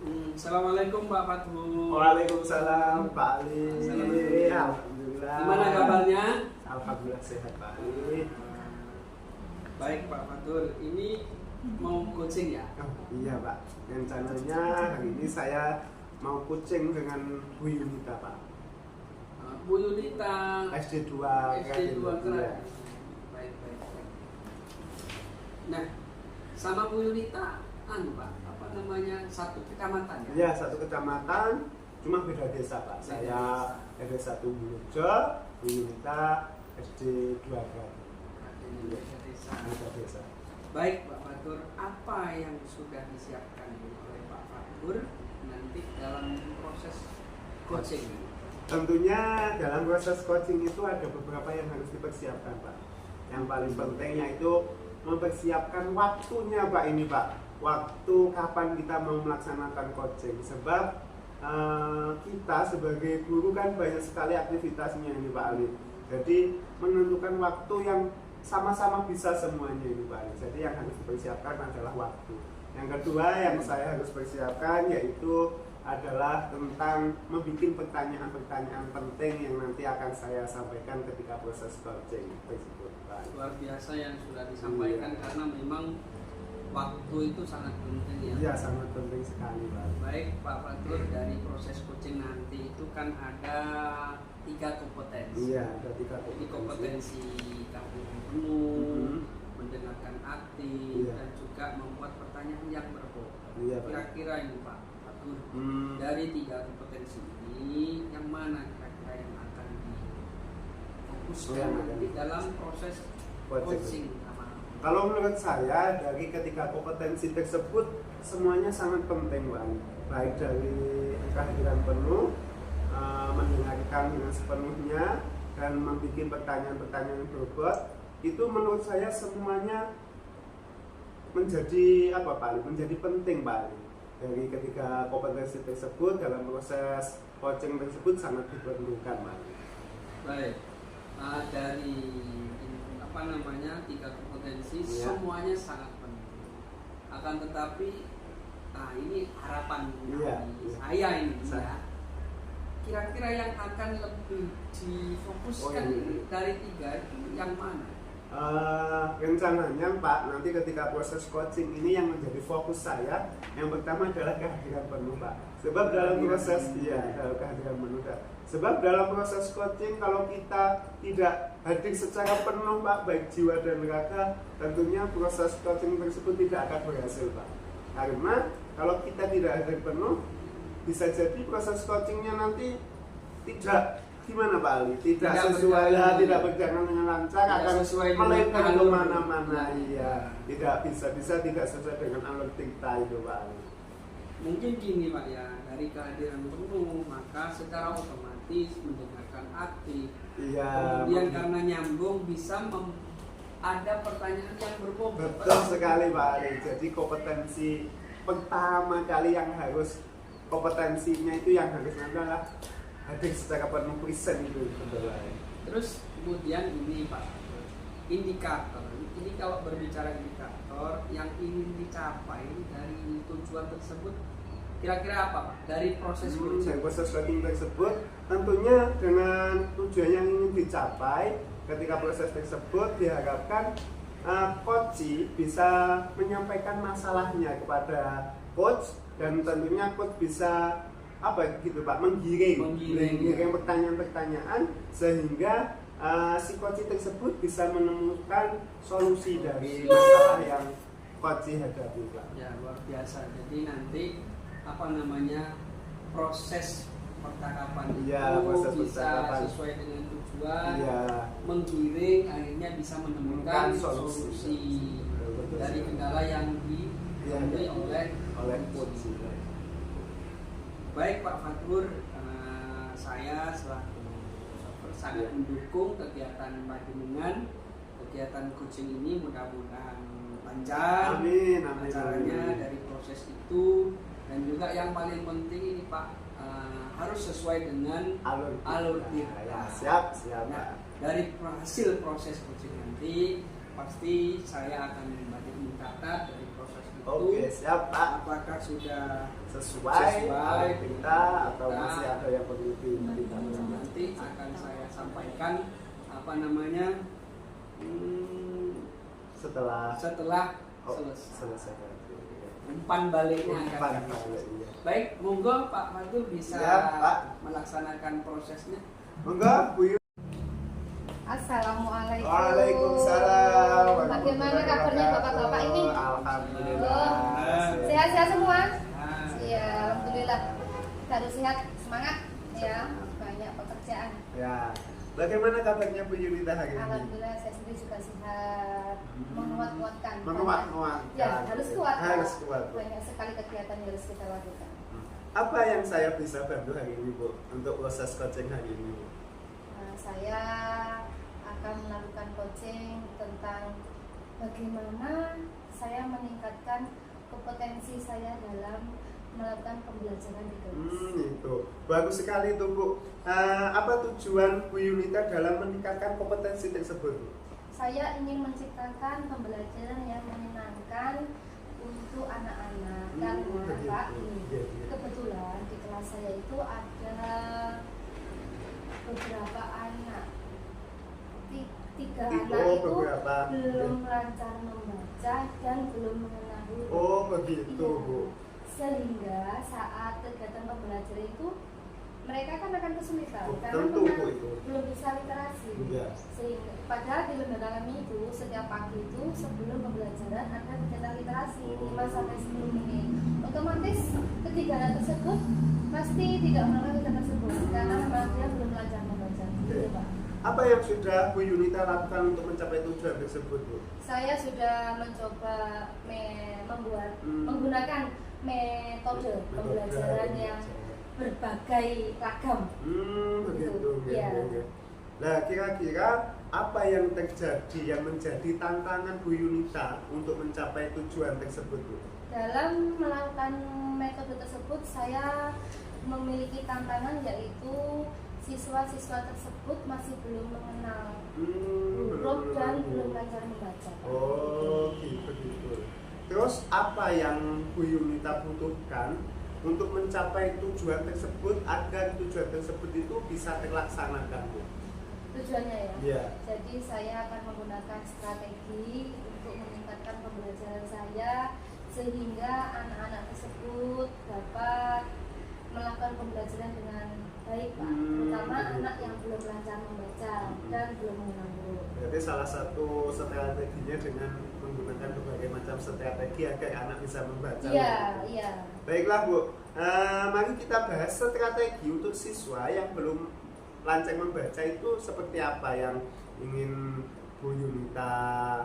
Assalamualaikum Pak Fathur. Waalaikumsalam Pak Ali. Assalamualaikum. Alhamdulillah. Gimana kabarnya? Alhamdulillah sehat Pak Ali. Baik Pak Fathur, ini mau coaching ya? Oh, iya Pak. Rencananya hari ini saya mau coaching dengan Bu Yunita Pak. Bu Yunita SD2. SD2 Iya. Baik. Nah, sama Bu Yunita Pak, apa namanya, satu kecamatan ya? Iya, satu kecamatan, cuma beda desa Pak. Saya SD1 Bulujo, Bu Yunita SD2 Beda desa. Baik Pak Fathur, apa yang sudah disiapkan oleh Pak Fathur nanti dalam proses coaching? Tentunya dalam proses coaching itu ada beberapa yang harus dipersiapkan Pak. Yang paling penting yaitu mempersiapkan waktunya Pak ini Pak. Waktu kapan kita mau melaksanakan coaching. Sebab kita sebagai guru kan banyak sekali aktivitasnya ini Pak Ali. Jadi menentukan waktu yang sama-sama bisa semuanya ini Pak Ali. Jadi yang harus dipersiapkan adalah waktu. Yang kedua yang saya harus persiapkan yaitu adalah tentang membuat pertanyaan-pertanyaan penting yang nanti akan saya sampaikan ketika proses coaching tersebut Pak. Luar biasa yang sudah disampaikan karena memang waktu itu sangat penting ya. Iya, sangat penting sekali Pak. Baik Pak Fathur, dari proses coaching nanti itu kan ada 3 kompetensi. Iya, ada 3 kompetensi. Jadi kompetensi kampung penuh, mendengarkan aktif, Iya. dan juga membuat pertanyaan yang berbobot. Iya, Pak. Kira-kira ini Pak Fathur, dari 3 kompetensi ini yang mana kira-kira yang akan difokuskan nanti dalam proses coaching? Kalau menurut saya dari ketiga kompetensi tersebut semuanya sangat penting Pak. Baik dari kehadiran penuh, mendengarkan dengan sepenuhnya, dan membuat pertanyaan-pertanyaan yang berbobot, itu menurut saya semuanya menjadi apa Pak? Menjadi penting Pak. Dari ketiga kompetensi tersebut dalam proses coaching tersebut sangat diperlukan Pak. Baik, dari apa namanya 3 kompetensi ya. Semuanya sangat penting. Akan tetapi, ini harapan saya ini ya. Kira-kira yang akan lebih difokuskan dari 3 itu yang mana? Rencananya Pak, nanti ketika proses coaching ini yang menjadi fokus saya, yang pertama adalah kehadiran penuh Pak. Sebab dalam proses dalam kehadiran penuh Sebab dalam proses coaching kalau kita tidak hadir secara penuh Pak, baik jiwa dan raga, tentunya proses coaching tersebut tidak akan berhasil Pak. Karena kalau kita tidak hadir penuh, bisa jadi proses coachingnya nanti tidak gimana Pak Ali? Tidak sesuai, tidak berjalan dengan lancar, akan melebar kemana-mana. Iya, tidak bisa tidak sesuai dengan alur kita itu Pak Ali. Mungkin gini Pak ya, dari kehadiran penuh maka secara otomatis mendengarkan aktif. Iya. Kemudian karena nyambung bisa ada pertanyaan yang berbobot. Betul sekali Pak Ali. Jadi kompetensi pertama kali yang harus kompetensinya itu yang harus adalah hadir secara penuh present itu betul. Terus kemudian ini Pak, indikator. Ini kalau berbicara indikator yang ingin dicapai dari tujuan tersebut, kira-kira apa Pak? Dari proses dari proses coaching tersebut, tentunya dengan tujuan yang ingin dicapai ketika proses tersebut diharapkan coach bisa menyampaikan masalahnya kepada coach, dan tentunya coach bisa menggiring pertanyaan-pertanyaan sehingga si coach tersebut bisa menemukan solusi dari masalah yang coach hadapi Pak. Ya, luar biasa. Jadi nanti proses percakapan itu bisa sesuai dengan tujuan, menggiring, akhirnya bisa menemukan solusi dari kendala yang diambil oleh coach. Baik Pak Fathur, saya selaku sangat mendukung kegiatan panjenengan, kegiatan coaching ini mudah-mudahan lancar. Amin. Acaranya dari proses itu, dan juga yang paling penting ini Pak, harus sesuai dengan alur kita. Siap. Nah, dari hasil proses coaching nanti pasti saya akan banyak mencatat dari proses Oke, siap Pak. Apakah sudah Sesuai kita atau kita, masih ada yang perlu ditambah? nanti akan saya sampaikan apa namanya setelah selesai. umpan baliknya akan Iya. baik, monggo Pak Fatul bisa Ya, Pak. melaksanakan prosesnya. Monggo Bu Yu. Assalamualaikum. Waalaikumsalam. Bagaimana kabarnya bapak-bapak ini? Alhamdulillah. Sehat-sehat semua? Nah, Iya, alhamdulillah. Harus sehat, semangat ya. Banyak pekerjaan. Ya. Bagaimana kabarnya Bu Yunita hari ini? Alhamdulillah saya sendiri juga sehat. Menguat-kuatkan. Menguat-kuatkan. Ya, harus kuat. Harus kuat. Banyak sekali kegiatan yang harus kita lakukan. Apa yang saya bisa bantu hari ini Bu untuk proses coaching hari ini? Nah, saya akan melakukan coaching tentang bagaimana saya meningkatkan kompetensi saya dalam melakukan pembelajaran di kelas. Itu bagus sekali itu Bu. Apa tujuan Bu Yunita dalam meningkatkan kompetensi tersebut? Saya ingin menciptakan pembelajaran yang menyenangkan untuk anak-anak karena Pak kebetulan di kelas saya itu ada beberapa anak, tiga anak itu belum lancar membaca dan belum mengenal huruf. Oh begitu Bu. Sehingga saat kegiatan pembelajaran itu mereka kan akan kesulitan karena Tentu Bu itu. belum bisa literasi. Iya. Sehingga padahal di lembaga kami itu setiap pagi itu sebelum pembelajaran ada kegiatan literasi 5-10 menit. Otomatis ketiga anak tersebut pasti tidak melakukan kegiatan tersebut karena memang dia belum belajar membaca. Gitu, Pak. Apa yang sudah Bu Yunita lakukan untuk mencapai tujuan tersebut Bu? Saya sudah mencoba menggunakan metode pembelajaran yang berbagai ragam. Begitu. Ya. Nah, kira-kira apa yang terjadi yang menjadi tantangan Bu Yunita untuk mencapai tujuan tersebut Bu? Dalam melakukan metode tersebut saya memiliki tantangan yaitu siswa-siswa tersebut masih belum mengenal huruf dan belum lancar membaca. Oh, gitu. Terus apa yang Bu Yunita butuhkan untuk mencapai tujuan tersebut agar tujuan tersebut itu bisa terlaksanakan Bu? Tujuannya ya? Iya. Jadi saya akan menggunakan strategi untuk meningkatkan pembelajaran saya sehingga anak-anak tersebut dapat melakukan pembelajaran dengan baik Pak, terutama anak yang belum lancar membaca dan belum mengenal huruf. Jadi salah satu strateginya dengan menggunakan berbagai macam strategi agar anak bisa membaca. Iya. Baiklah Bu, mari kita bahas strategi untuk siswa yang belum lancar membaca itu seperti apa yang ingin Bu Yunita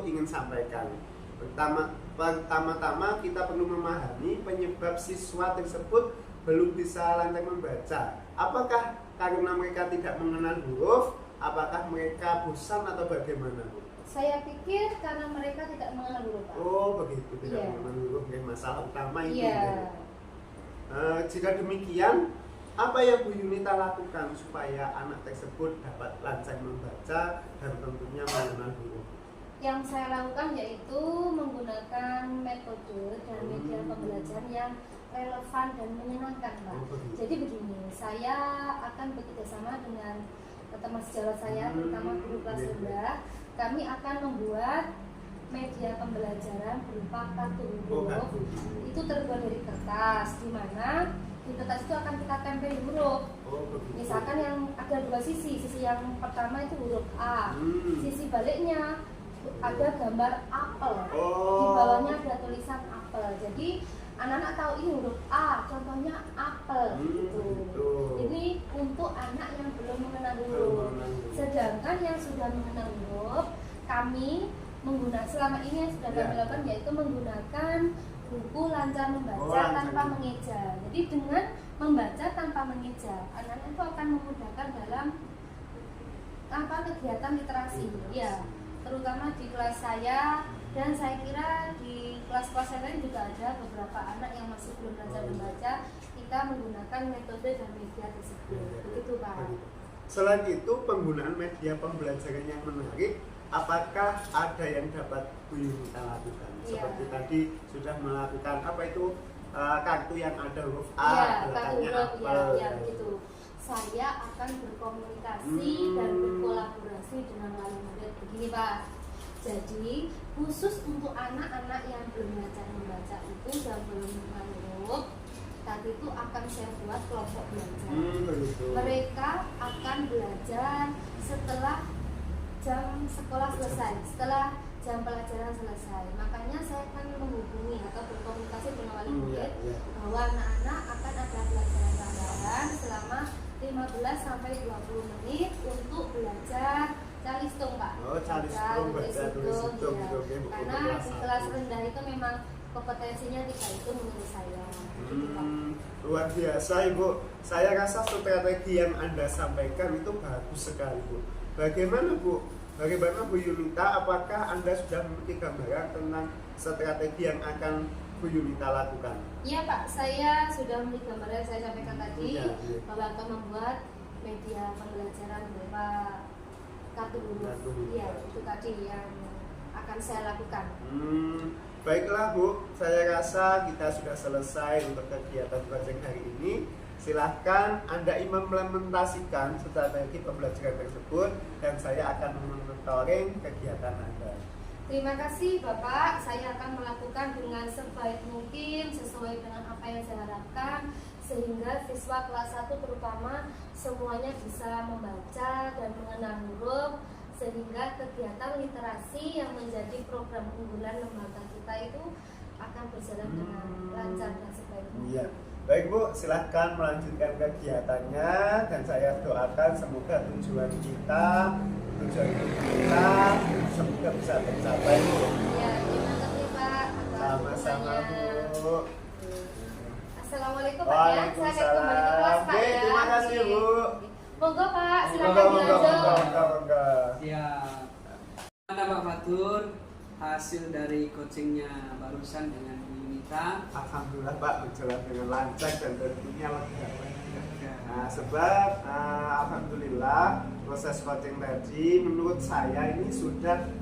ingin sampaikan. Pertama-tama kita perlu memahami penyebab siswa tersebut belum bisa lancar membaca. Apakah karena mereka tidak mengenal huruf? Apakah mereka bosan atau bagaimana Bu? Saya pikir karena mereka tidak mengenal huruf Pak. Oh begitu, tidak Iya. mengenal huruf masalah utama itu. Iya. Jika demikian, apa yang Bu Yunita lakukan supaya anak tersebut dapat lancar membaca dan tentunya mengenal huruf? Yang saya lakukan yaitu menggunakan metode dan media pembelajaran yang relevan dan menyenangkan Pak. Jadi begini, saya akan bekerjasama dengan teman sejawat saya, terutama guru kelas rendah. Kami akan membuat media pembelajaran berupa kartu huruf. Itu terbuat dari kertas, di mana di kertas itu akan kita tempel huruf. Misalkan yang ada dua sisi yang pertama itu huruf A, sisi baliknya ada gambar apel, di bawahnya ada tulisan apel. Jadi anak-anak tahu ini huruf A, contohnya apel gitu. Ini untuk anak yang belum mengenal huruf. Sedangkan yang sudah mengenal huruf, kami selama ini yang sudah kami lakukan yaitu menggunakan buku lancar membaca tanpa mengeja. Jadi dengan membaca tanpa mengeja, anak-anak itu akan memudahkan dalam kegiatan literasi. Ya, terutama di kelas saya, dan saya kira di kelas-kelas lain juga ada beberapa anak yang masih belum belajar membaca. Kita menggunakan metode dan media tersebut. Begitu Pak. Selain itu, penggunaan media pembelajaran yang menarik apakah ada yang dapat Bu Yunita lakukan? Seperti tadi sudah melakukan apa itu kartu yang ada huruf A, belakangnya apel. Ya, gitu. Saya akan berkomunikasi dan berkolaborasi dengan wali murid. Begini Pak. Jadi khusus untuk anak-anak yang belum belajar membaca itu dan belum huruf, tadi itu akan saya buat kelompok belajar. Mereka akan belajar setelah jam sekolah selesai, setelah jam pelajaran selesai. Makanya saya akan menghubungi atau berkomunikasi dengan wali murid bahwa anak-anak akan ada pelajaran tambahan selama 15 sampai 20 menit untuk belajar calistung Pak. Oh, calistung, baca tulis hitung. Karena di kelas rendah itu memang kompetensinya 3 itu menurut saya. Luar biasa Ibu. Saya rasa strategi yang Anda sampaikan itu bagus sekali Bu. Bagaimana Bu Yunita, apakah Anda sudah memiliki gambaran tentang strategi yang akan Bu Yunita lakukan? Iya Pak, saya sudah memiliki gambaran, saya sampaikan tadi bahwa akan membuat media pembelajaran berupa kartu huruf. Iya, itu tadi yang akan saya lakukan. Baiklah Bu, saya rasa kita sudah selesai untuk kegiatan project hari ini. Silahkan Anda implementasikan strategi pembelajaran tersebut dan saya akan memonitoring kegiatan Anda. Terima kasih Bapak, saya akan melakukan dengan sebaik mungkin sesuai dengan apa yang saya harapkan sehingga siswa kelas 1 terutama semuanya bisa membaca dan mengenal huruf sehingga kegiatan literasi yang menjadi program unggulan lembaga kita itu akan berjalan dengan lancar dan sebaik mungkin. Iya. Baik Bu, silahkan melanjutkan kegiatannya dan saya doakan semoga tujuan kita semoga bisa tercapai Bu. Iya, terima kasih Pak. Sama-sama Bu. Assalamualaikum Pak ya, saya akan kembali ke kelas Pak ya. Terima kasih Bu. Monggo Pak, silakan dilanjut. Siap. Mana Pak Fatur hasil dari coachingnya barusan dengan Bu Yunita? Alhamdulillah Pak, berjalan dengan lancar dan tentunya lega. Nah, sebab alhamdulillah proses coaching tadi menurut saya ini sudah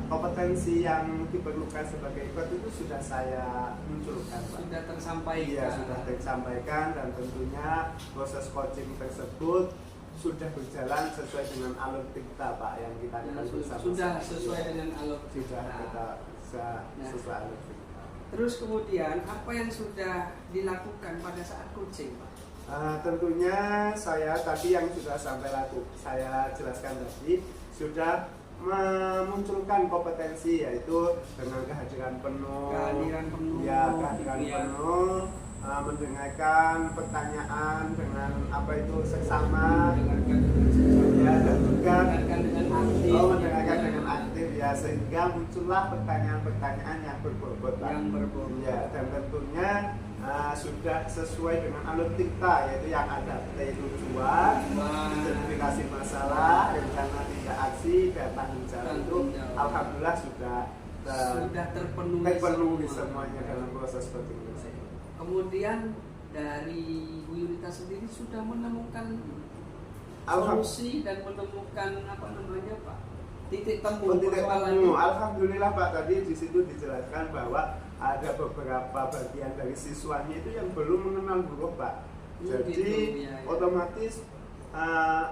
kompetensi yang diperlukan sebagai coach itu sudah saya munculkan Pak. Sudah tersampaikan. Iya, sudah tersampaikan dan tentunya proses coaching tersebut sudah berjalan sesuai dengan alur kita Pak yang kita akan bersama. Sudah sesuai dengan alur sudah kita sesuai alur kita. Terus kemudian apa yang sudah dilakukan pada saat coaching Pak? Tentunya saya tadi yang sudah saya jelaskan tadi sudah memunculkan kompetensi yaitu dengan kehadiran penuh, penuh, mendengarkan pertanyaan dengan apa itu seksama, ya, dan juga mendengarkan dengan aktif ya sehingga muncullah pertanyaan-pertanyaan yang berbobot ya dan tentunya sudah sesuai dengan alur kita yaitu yang ada tujuan, identifikasi masalah, rencana tindak aksi dan tanggung jawab itu alhamdulillah sudah terpenuhi semuanya dalam proses coaching tersebut. Kemudian dari Bu Yunita sendiri sudah menemukan solusi dan menemukan Pak titik temu persoalan. Alhamdulillah Pak, tadi di situ dijelaskan bahwa ada beberapa bagian dari siswanya itu yang belum mengenal huruf Pak. Jadi otomatis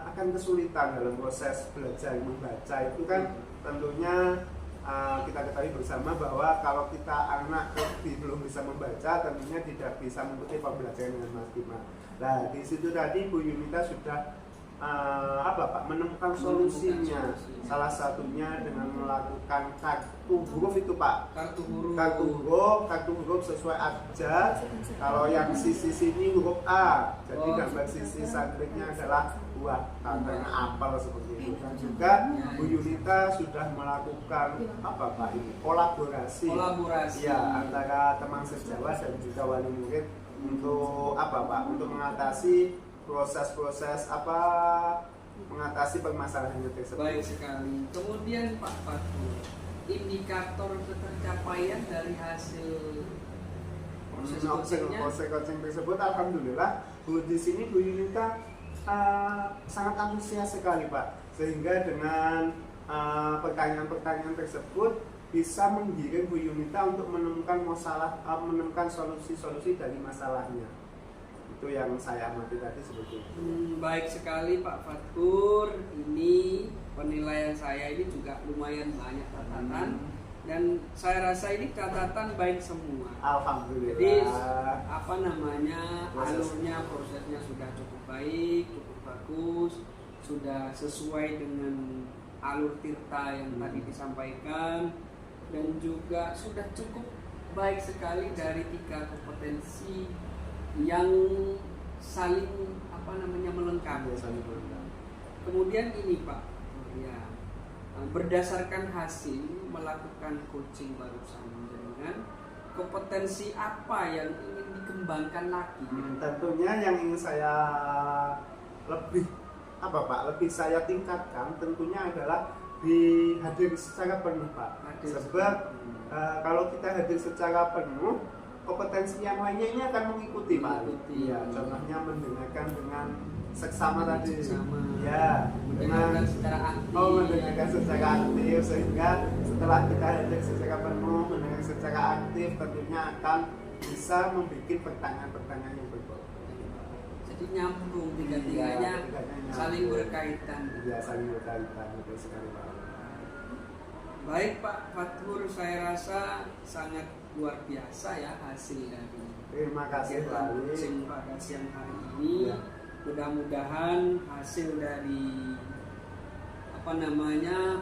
akan kesulitan dalam proses belajar membaca itu kan tentunya kita ketahui bersama bahwa kalau kita anak belum bisa membaca tentunya tidak bisa mengikuti pembelajaran dengan maksimal. Nah di situ tadi Bu Yunita sudah menemukan solusinya. Salah satunya dengan melakukan kartu huruf itu Pak. Kartu huruf sesuai abjad. Kalau yang sisi sini huruf A, jadi gambar sisi sampingnya adalah buah, tandanya apel seperti itu. Dan juga Bu Yunita sudah melakukan kolaborasi ya antara teman sejawat dan juga wali murid untuk untuk mengatasi proses-proses mengatasi permasalahan tersebut. Baik sekali. Kemudian Pak Fatur, indikator ketercapaian dari hasil proses coaching tersebut, alhamdulillah di sini Bu Yunita sangat antusias sekali Pak, sehingga dengan pertanyaan-pertanyaan tersebut bisa menggiring Bu Yunita untuk menemukan solusi-solusi dari masalahnya. Itu yang saya amati tadi seperti itu. Baik sekali Pak Fathur. Ini penilaian saya ini juga lumayan banyak catatan dan saya rasa ini catatan baik semua. Alhamdulillah. Jadi alurnya, prosesnya sudah cukup baik, cukup bagus, sudah sesuai dengan alur Tirta yang tadi disampaikan, dan juga sudah cukup baik sekali dari 3 kompetensi yang saling melengkapi. Kemudian ini Pak, ya, berdasarkan hasil melakukan coaching barusan dengan kompetensi apa yang ingin dikembangkan lagi? Tentunya yang ingin saya lebih saya tingkatkan tentunya adalah hadir secara penuh Pak. Sebab kalau kita hadir secara penuh, kompetensi yang lainnya ini akan mengikuti Pak. Ya, contohnya mendengarkan dengan seksama tadi. Ya, mendengarkan secara aktif sehingga setelah kita hadir secara penuh, mendengar secara aktif, tentunya akan bisa membuat pertanyaan-pertanyaan yang berbobot. Jadi nyambung tiga-tiganya, saling berkaitan. Iya, saling berkaitan, betul sekali Pak. Baik Pak Fathur, saya rasa sangat luar biasa ya hasil dari Terima kasih coaching pada siang hari ini. Ya. Mudah-mudahan hasil dari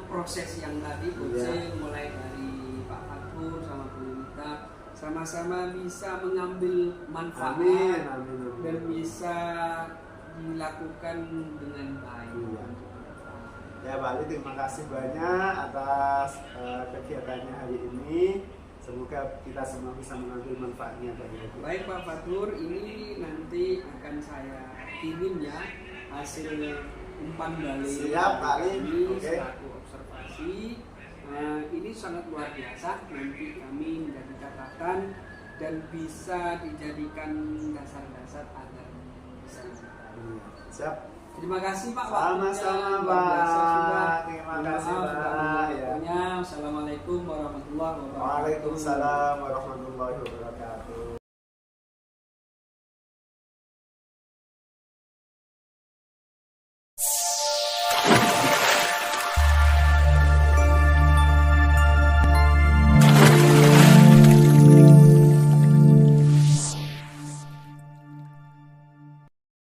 proses yang tadi coaching mulai dari Pak Fathur sama Bu Yunita sama-sama bisa mengambil manfaat. Amin. Dan bisa dilakukan dengan baik. Ya Pak Ali, terima kasih banyak atas kegiatannya hari ini. Semoga kita semua bisa mengambil manfaatnya dari itu. Baik Pak Fathur, ini nanti akan saya kirim ya hasil umpan balik. Siap Pak Ali. Ini selaku observasi. Ini sangat luar biasa. Nanti kami menjadi catatan dan bisa dijadikan dasar-dasar agar bisa lebih. Siap. Terima kasih Pak. Sama-sama Pak. Terima kasih Pak. Assalamualaikum warahmatullahi wabarakatuh. Waalaikumsalam warahmatullahi wabarakatuh.